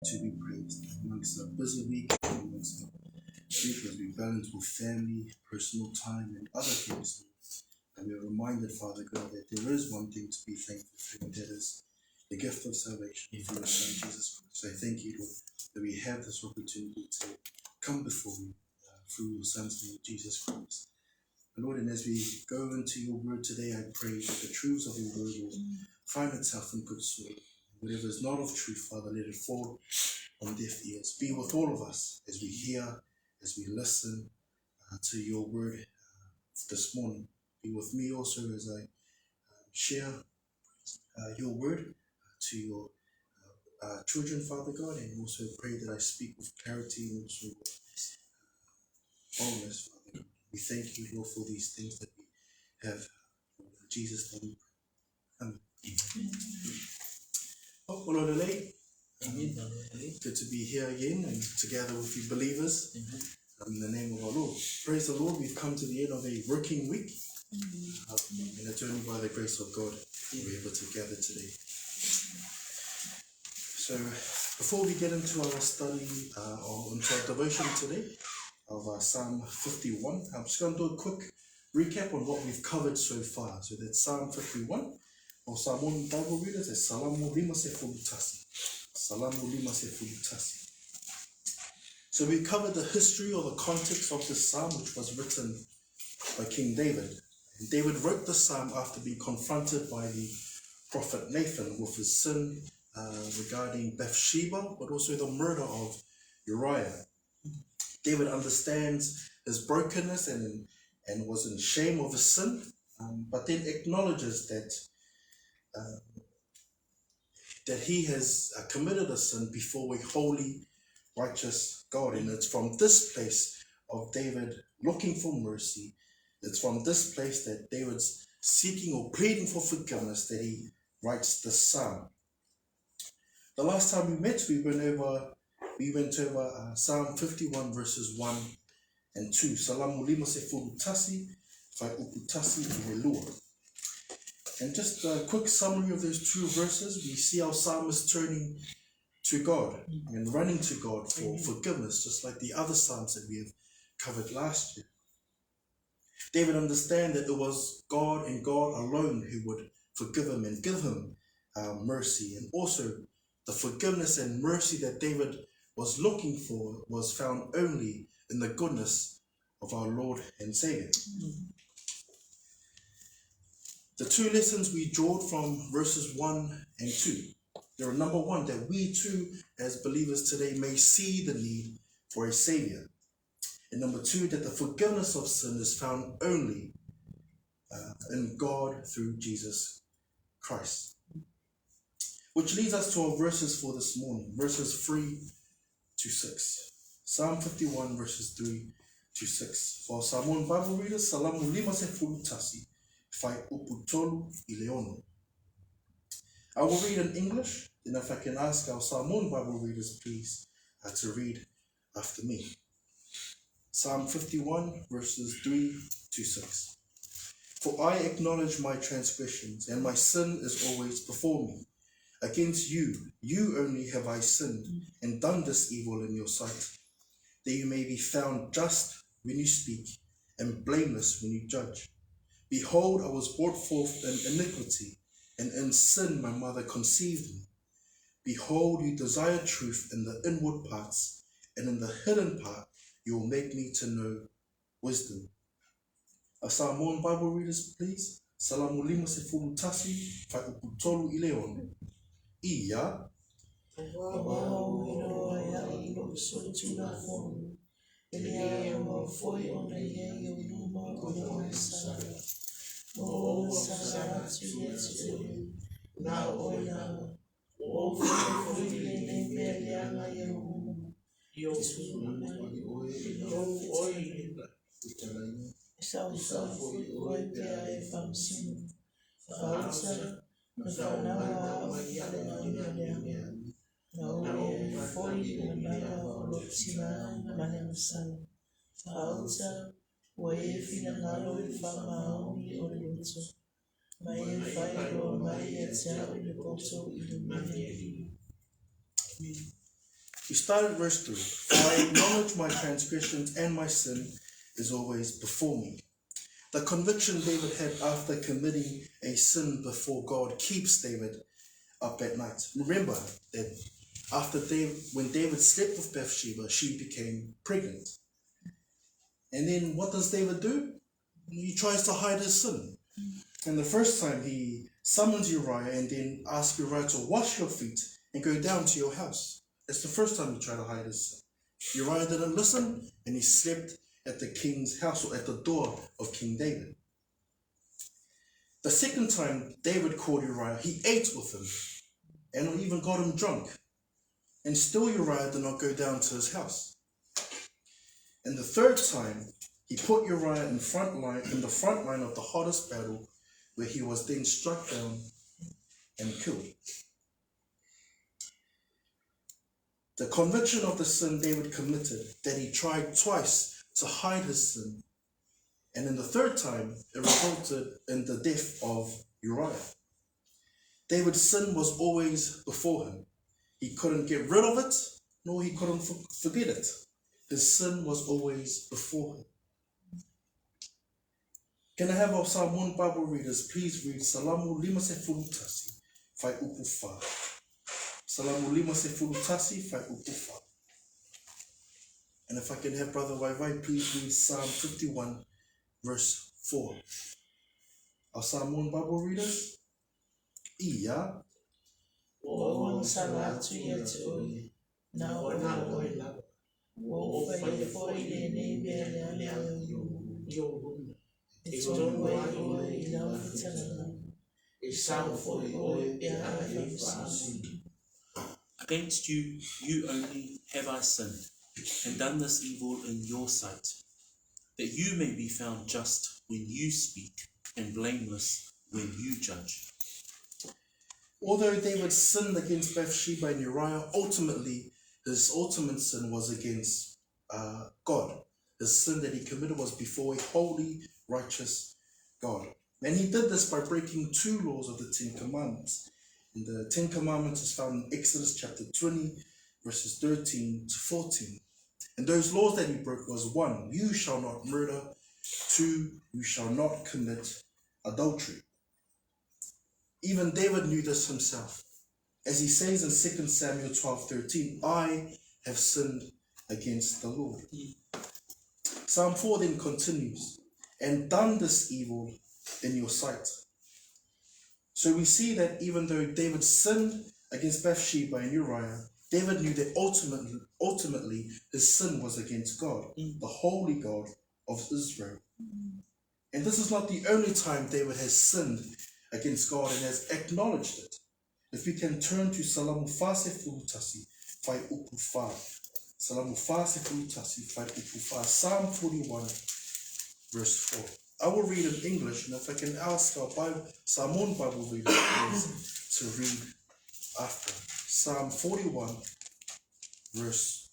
to be praised. Amongst a busy week, amongst a week as we balance with family, personal time, and other things. And we are reminded, Father God, that there is one thing to be thankful for, and that is the gift of salvation through your Son, Jesus Christ. So I thank you, Lord, that we have this opportunity to come before you through your Son's name, Jesus Christ. And Lord, and as we go into your word today, I pray that the truths of your word will find itself in good soil. Whatever is not of truth, Father, let it fall on deaf ears. Be with all of us as we hear, as we listen to your word this morning. Be with me also as I share your word to your children, Father God, and also pray that I speak with clarity and also boldness, Father God. We thank you, Lord, for these things that we have. In Jesus' name, amen. Oh, well, amen. Good to be here again and together with you believers in the name of our Lord. Praise the Lord, we've come to the end of a working week. And it's only by the grace of God we're able to gather today. So before we get into our study or into our devotion today of Psalm 51, I'm just going to do a quick recap on what we've covered so far. So that's Psalm 51, or Samoan Bible readers, it's Salamu Lima Se Fulutasi. Salamu Lima Se Fulutasi. So we covered the history or the context of this psalm, which was written by King David. And David wrote the psalm after being confronted by the prophet Nathan with his sin regarding Bathsheba, but also the murder of Uriah. David understands his brokenness and was in shame of his sin, but then acknowledges that he has committed a sin before a holy, righteous God. And it's from this place of David looking for mercy, it's from this place that David's seeking or pleading for forgiveness that he writes the psalm. The last time we met, we went over Psalm 51 verses 1 and 2. Salamu lima se fulutasi, fai uputasi ilelua. And just a quick summary of those two verses, we see our psalmist turning to God and running to God for forgiveness, just like the other psalms that we have covered last year. David understands that it was God and God alone who would forgive him and give him mercy. And also the forgiveness and mercy that David was looking for was found only in the goodness of our Lord and Savior. The two lessons we draw from verses 1 and 2. There are number one, that we too as believers today may see the need for a Savior. And number two, that the forgiveness of sin is found only in God through Jesus Christ. Which leads us to our verses for this morning, verses 3 to 6. Psalm 51, verses 3 to 6. For Samoan Bible readers, Salamu lima se fulutasi, fai uputolu ileono. I will read in English, and if I can ask our Samoan Bible readers, please, to read after me. Psalm 51, verses 3 to 6. For I acknowledge my transgressions, and my sin is always before me. Against you only have I sinned, and done this evil in your sight, that you may be found just when you speak, and blameless when you judge. Behold, I was brought forth in iniquity, and in sin my mother conceived me. Behold, you desire truth in the inward parts, and in the hidden part you will make me to know wisdom. Our Samoan Bible readers, please. Salamu lima se fulutasi, fai uputolu ileono. Ia. We start at verse 3. For I acknowledge my transgressions and my sin is always before me. The conviction David had after committing a sin before God keeps David up at night. Remember that when David slept with Bathsheba, she became pregnant. And then what does David do? He tries to hide his sin. And the first time he summons Uriah and then asks Uriah to wash your feet and go down to your house. That's the first time he tried to hide his sin. Uriah didn't listen and he slept at the king's house, or at the door of King David. The second time David called Uriah, he ate with him and even got him drunk. And still Uriah did not go down to his house. And the third time, he put Uriah in the front line of the hottest battle, where he was then struck down and killed. The conviction of the sin David committed, that he tried twice to hide his sin, and in the third time, it resulted in the death of Uriah. David's sin was always before him. He couldn't get rid of it, nor he couldn't forget it. His sin was always before him. Can I have our Samoan Bible readers please read Salamu 50 whai upu wha. Salamu 50 whai upu wha. And if I can have Brother Waiwai please read Psalm 51 verse 4. Our Samoan Bible readers? Ia. O salatu ya te na o na oila. O whai foi le ne mea lea yo. E tonu ai oe I lau tana. E sao foi oe e ai whasi. Against you, you only, have I sinned, and done this evil in your sight, that you may be found just when you speak, and blameless when you judge. Although David sinned against Bathsheba and Uriah, ultimately, his ultimate sin was against God. The sin that he committed was before a holy, righteous God. And he did this by breaking two laws of the Ten Commandments. And the Ten Commandments is found in Exodus chapter 20, verses 13 to 14. And those laws that he broke was 1, you shall not murder. 2, you shall not commit adultery. Even David knew this himself. As he says in 2 Samuel 12:13, I have sinned against the Lord. Psalm 4 then continues, and done this evil in your sight. So we see that even though David sinned against Bathsheba and Uriah, David knew that ultimately his sin was against God, the holy God of Israel. And this is not the only time David has sinned against God and has acknowledged it. If we can turn to Salamu Fase Fulutasi, Whai Upu Wha. Salamu Fase Fulutasi, Whai Upu Wha. Psalm 41, verse 4. I will read in English, and if I can ask our Samoan Bible readers to read after. Psalm 41, verse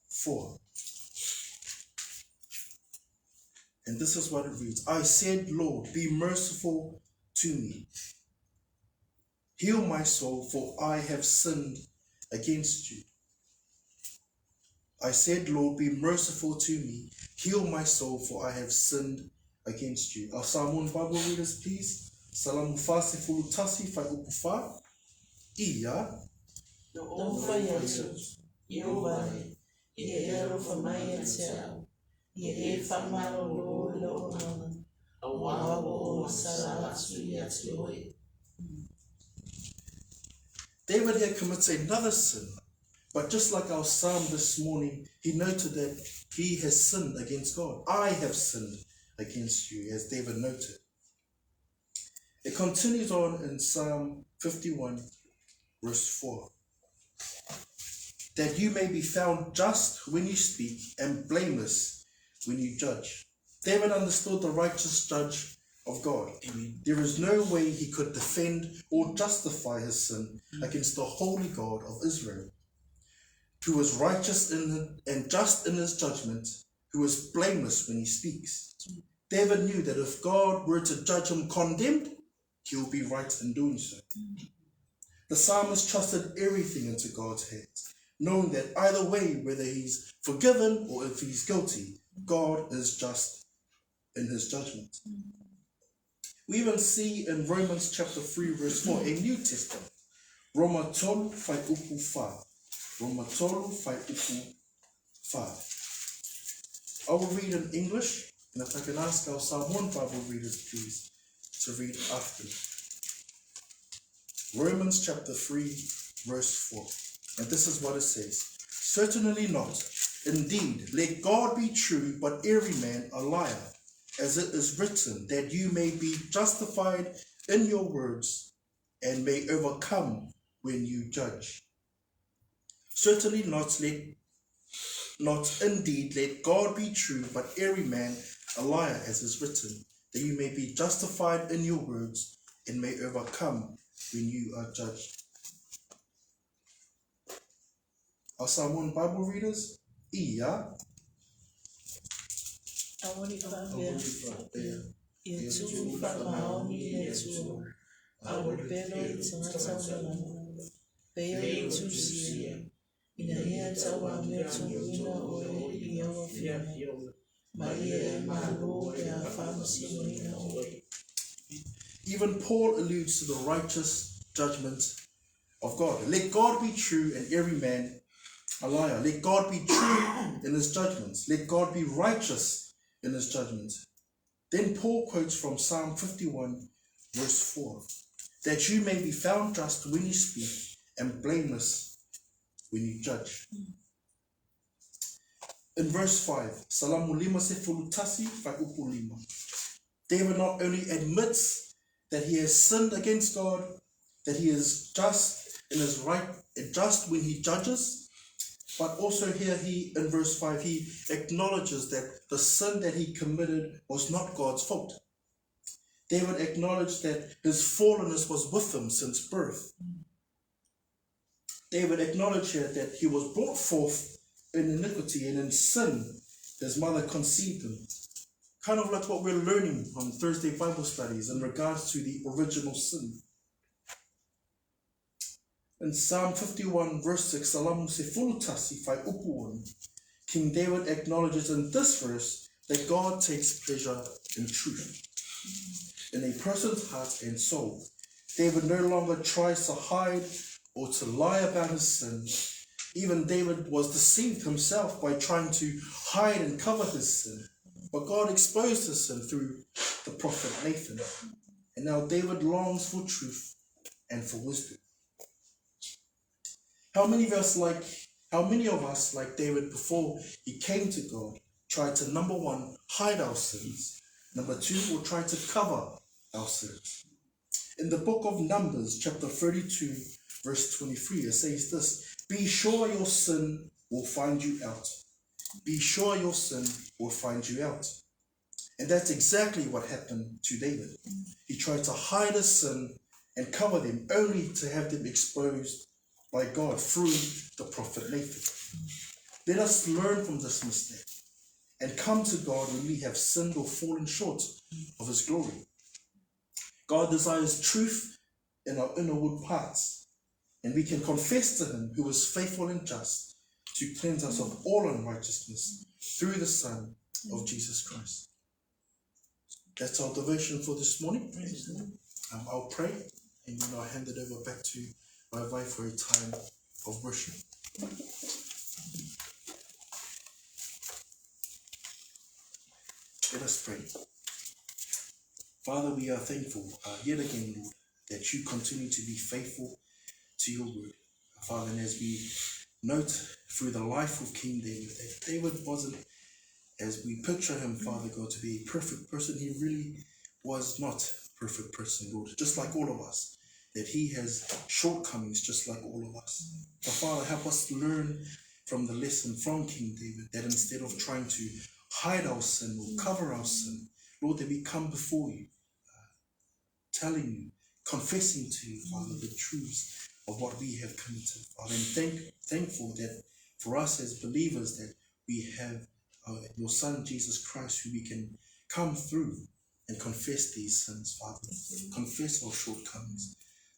4. And this is what it reads. I said, Lord, be merciful to me. Heal my soul, for I have sinned against you. I said, Lord, be merciful to me. Heal my soul, for I have sinned against you. Our Samoan Bible readers, please. Salamu Fase Fulutasi Whai Upu Wha. Ia. No whai atu, I o wai, I e ero whamai ate au, I e whamaro lo lo mana, a wawa o salatu I ate oe. David here commits another sin, but just like our psalm this morning, he noted that he has sinned against God. I have sinned against you, as David noted. It continues on in Psalm 51, verse 4. That you may be found just when you speak and blameless when you judge. David understood the righteous judge of God. Amen. There is no way he could defend or justify his sin against the holy God of Israel, who is righteous and just in his judgment, who is blameless when he speaks. David knew that if God were to judge him condemned, he will be right in doing so. The psalmist trusted everything into God's hands. knowing that either way, whether he's forgiven or if he's guilty, God is just in his judgment. We even see in Romans chapter 3 verse 4, a New Testament. Roma tolu fai upu fa. Roma tolu fai upu fa. I will read in English, and if I can ask our Samoan Bible readers please to read after. Romans chapter 3 verse 4. And this is what it says. Certainly not. Indeed, let God be true, but every man a liar, as it is written, that you may be justified in your words and may overcome when you judge. Certainly not indeed, let God be true, but every man a liar, as is written, that you may be justified in your words and may overcome when you are judged. Our Samoan Bible readers, Ia. Awani whawea, ia tū whakaoni e tū, awo pelo I tangata wana, peo I tūsia, ina ia tawa mea tūwina oe I awa whiana, Maria e malo e a whamasi moina oe. Even Paul alludes to the righteous judgment of God. Let God be true and every man a liar. Let God be true in his judgments. Let God be righteous in his judgment. Then Paul quotes from Psalm 51 verse 4, that you may be found just when you speak and blameless when you judge. In verse 5, Salamu lima se fulutasi fai upu lima. David not only admits that he has sinned against God, that he is just in his right, just when he judges, but also here in verse 5, he acknowledges that the sin that he committed was not God's fault. David acknowledged that his fallenness was with him since birth. David acknowledged here that he was brought forth in iniquity and in sin. His mother conceived him. Kind of like what we're learning on Thursday Bible studies in regards to the original sin. In Psalm 51 verse 6, Salamu se fulutasi fai upuon, King David acknowledges in this verse that God takes pleasure in truth, in a person's heart and soul. David no longer tries to hide or to lie about his sin. Even David was deceived himself by trying to hide and cover his sin. But God exposed his sin through the prophet Nathan. And now David longs for truth and for wisdom. How many of us, like David before he came to God, tried to, number one, hide our sins, number two, or tried to cover our sins? In the book of Numbers, chapter 32, verse 23, it says this, be sure your sin will find you out. Be sure your sin will find you out. And that's exactly what happened to David. He tried to hide his sin and cover them, only to have them exposed by God through the prophet Nathan. Let us learn from this mistake and come to God when we have sinned or fallen short of his glory. God desires truth in our inward parts, and we can confess to him who is faithful and just to cleanse us of all unrighteousness through the Son of Jesus Christ. That's our devotion for this morning. I'll pray and then I'll hand it over back to my wife for a time of worship. Let us pray. Father, we are thankful yet again, Lord, that you continue to be faithful to your word. Father, and as we note through the life of King David, that David wasn't, as we picture him, Father God, to be a perfect person. He really was not a perfect person, Lord, just like all of us, that he has shortcomings just like all of us. But Father, help us learn from the lesson from King David, that instead of trying to hide our sin or cover our sin, Lord, that we come before you, telling you, confessing to you, Father, the truths of what we have committed, Father, and thankful that for us as believers that we have your Son, Jesus Christ, who we can come through and confess these sins, Father, confess our shortcomings,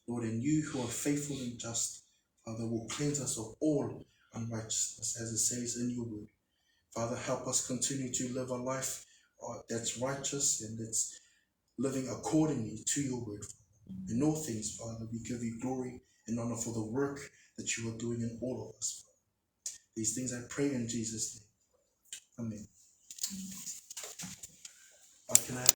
Lord, and you who are faithful and just, Father, will cleanse us of all unrighteousness, as it says in your word. Father, help us continue to live a life that's righteous and that's living accordingly to your word. In all things, Father, we give you glory and honor for the work that you are doing in all of us. These things I pray in Jesus' name. Amen. Can I